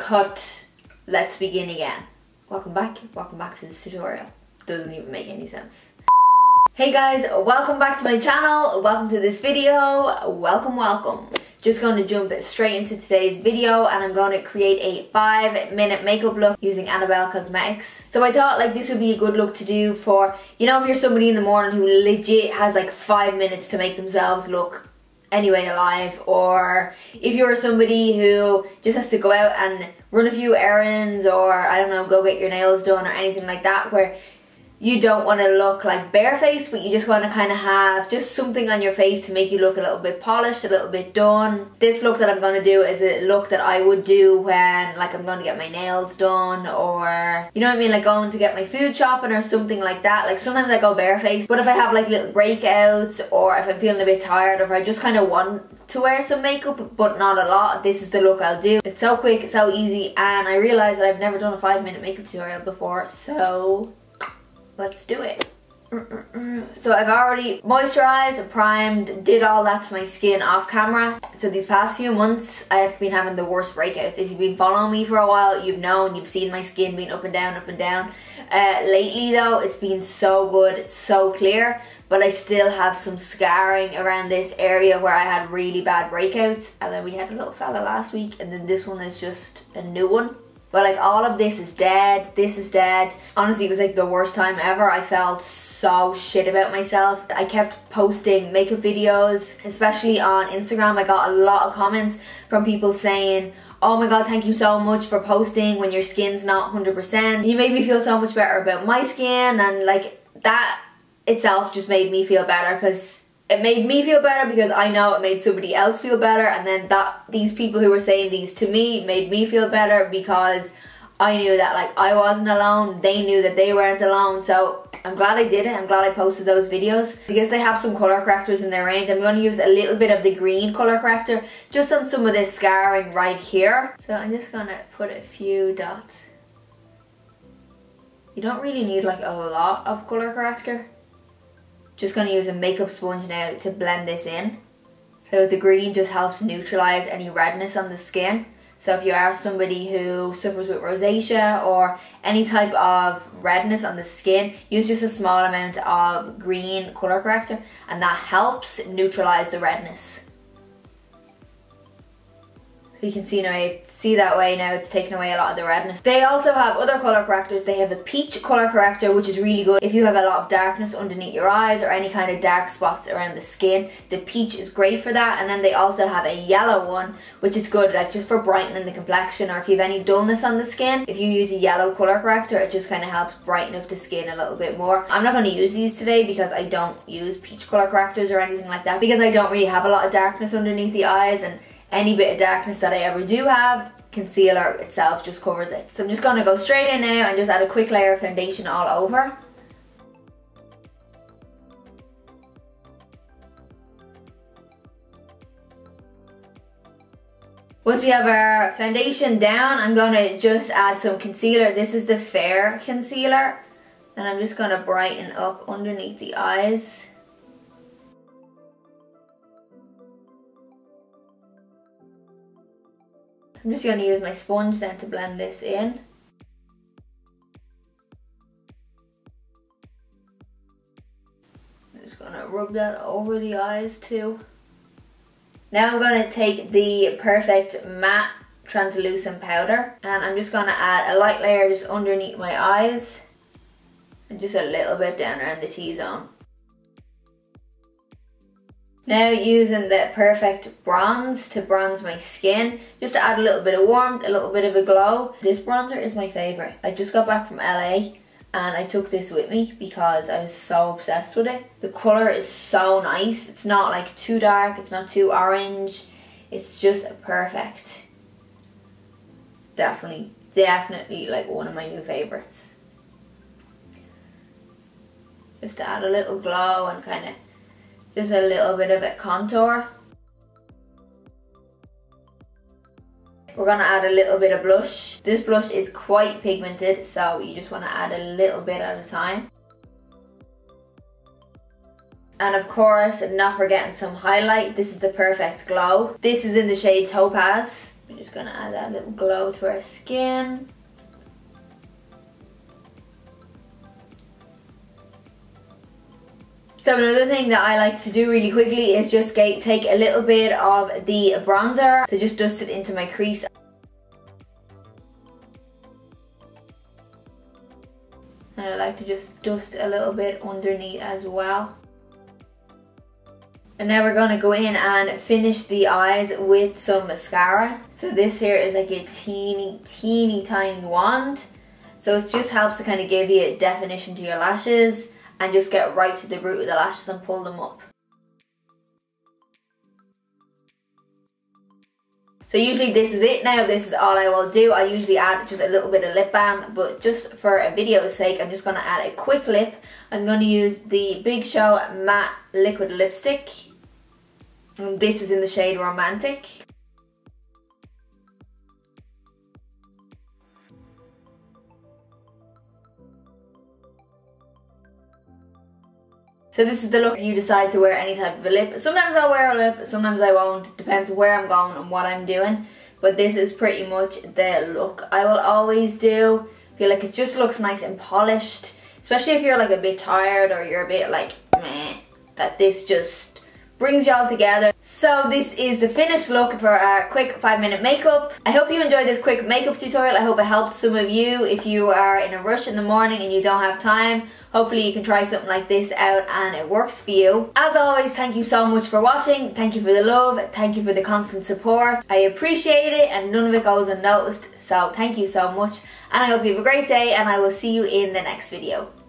Cut. Let's begin again. Welcome back to this tutorial. Doesn't even make any sense. Hey guys, welcome back to my channel. Welcome to this video. Welcome. Just going to jump straight into today's video, and I'm going to create a 5-minute makeup look using Annabelle Cosmetics. So I thought like this would be a good look to do for, you know, if you're somebody in the morning who legit has like 5 minutes to make themselves look anyway alive, or if you're somebody who just has to go out and run a few errands, or I don't know, go get your nails done or anything like that, where you don't want to look like barefaced, but you just want to kind of have just something on your face to make you look a little bit polished, a little bit done. This look that I'm going to do is a look that I would do when like I'm going to get my nails done, or you know what I mean, like going to get my food shopping or something like that. Like sometimes I go barefaced, but if I have like little breakouts, or if I'm feeling a bit tired, or if I just kind of want to wear some makeup but not a lot, this is the look I'll do. It's so quick, it's so easy, and I realised that I've never done a 5-minute makeup tutorial before, so let's do it. So I've already moisturized, primed, did all that to my skin off camera. So these past few months I've been having the worst breakouts. If you've been following me for a while, you've known, you've seen my skin being up and down. Lately though, it's been so good, it's so clear, but I still have some scarring around this area where I had really bad breakouts. And then we had a little fella last week, and then this one is just a new one. But like all of this is dead, this is dead. Honestly, it was like the worst time ever. I felt so shit about myself. I kept posting makeup videos, especially on Instagram. I got a lot of comments from people saying, oh my god, thank you so much for posting when your skin's not 100%. You made me feel so much better about my skin, and like that itself just made me feel better, because it made me feel better because I know it made somebody else feel better, and then these people who were saying these to me made me feel better because I knew that like I wasn't alone, they knew that they weren't alone. So I'm glad I did it. I'm glad I posted those videos because they have some colour correctors in their range. I'm going to use a little bit of the green colour corrector just on some of this scarring right here. So I'm just going to put a few dots. You don't really need like a lot of colour corrector. Just going to use a makeup sponge now to blend this in. So the green just helps neutralise any redness on the skin. So if you are somebody who suffers with rosacea or any type of redness on the skin, use just a small amount of green colour corrector, and that helps neutralise the redness. You can see that way now it's taken away a lot of the redness. They also have other colour correctors. They have a peach colour corrector, which is really good if you have a lot of darkness underneath your eyes or any kind of dark spots around the skin. The peach is great for that. And then they also have a yellow one, which is good like just for brightening the complexion, or if you have any dullness on the skin, if you use a yellow colour corrector, it just kind of helps brighten up the skin a little bit more. I'm not going to use these today because I don't use peach colour correctors or anything like that, because I don't really have a lot of darkness underneath the eyes, and any bit of darkness that I ever do have, concealer itself just covers it. So I'm just going to go straight in now and just add a quick layer of foundation all over. Once we have our foundation down, I'm going to just add some concealer. This is the Fair concealer, and I'm just going to brighten up underneath the eyes. I'm just going to use my sponge then to blend this in. I'm just going to rub that over the eyes too. Now I'm going to take the Perfect Matte Translucent Powder, and I'm just going to add a light layer just underneath my eyes and just a little bit down around the T-zone. Now using the Perfect Bronze to bronze my skin, just to add a little bit of warmth, a little bit of a glow. This bronzer is my favourite. I just got back from LA and I took this with me because I was so obsessed with it. The colour is so nice. It's not like too dark, it's not too orange. It's just perfect. It's definitely like one of my new favourites. Just to add a little glow and kind of just a little bit of a contour. We're going to add a little bit of blush. This blush is quite pigmented, so you just want to add a little bit at a time. And of course, not forgetting some highlight. This is the Perfect Glow. This is in the shade Topaz. We're just gonna add that little glow to our skin. So another thing that I like to do really quickly is just take a little bit of the bronzer to just dust it into my crease. And I like to just dust a little bit underneath as well. And now we're going to go in and finish the eyes with some mascara. So this here is like a teeny tiny wand. So it just helps to kind of give you definition to your lashes and just get right to the root of the lashes and pull them up. So usually this is it now, this is all I will do. I usually add just a little bit of lip balm, but just for a video's sake, I'm just going to add a quick lip. I'm going to use the Big Show Matte Liquid Lipstick. And this is in the shade Romantic. So this is the look you decide to wear any type of a lip. Sometimes I'll wear a lip, sometimes I won't. It depends where I'm going and what I'm doing. But this is pretty much the look I will always do. I feel like it just looks nice and polished. Especially if you're like a bit tired or you're a bit like meh. That this just brings you all together. So this is the finished look for our quick 5-minute makeup. I hope you enjoyed this quick makeup tutorial. I hope it helped some of you if you are in a rush in the morning and you don't have time. Hopefully you can try something like this out and it works for you. As always, thank you so much for watching. Thank you for the love. Thank you for the constant support. I appreciate it and none of it goes unnoticed. So thank you so much and I hope you have a great day and I will see you in the next video.